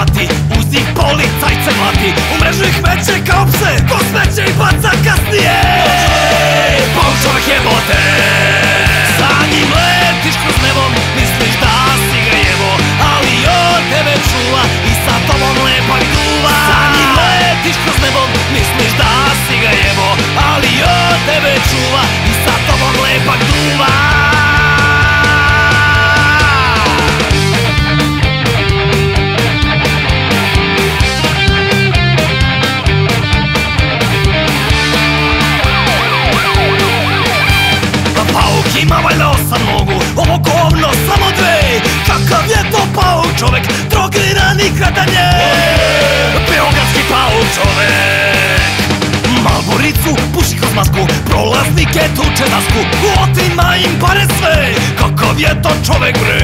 derivati, uz njih policajce mlati. U mrežu ih meće kao pse, ko smeće ih baca kasnije. Pauk čovek jebote, sa njim letiš kroz nebo. Misliš da si ga jeb'o, ali on tebe čuva i sa tobom lepak duva. Sa njim letiš kroz nebo, misliš da si ga jeb'o, ali on tebe čuva i sa tobom lepak duva. Pauk ima valjda 8 nogu, ovo govno samo 2. Kakav je to Pauk čovek, drogirani kratanje. Beogradski Pauk čovek, Malboricu puši kroz masku, prolaznike tuče dasku, otima im pare sve. Kakav je to čovek bre,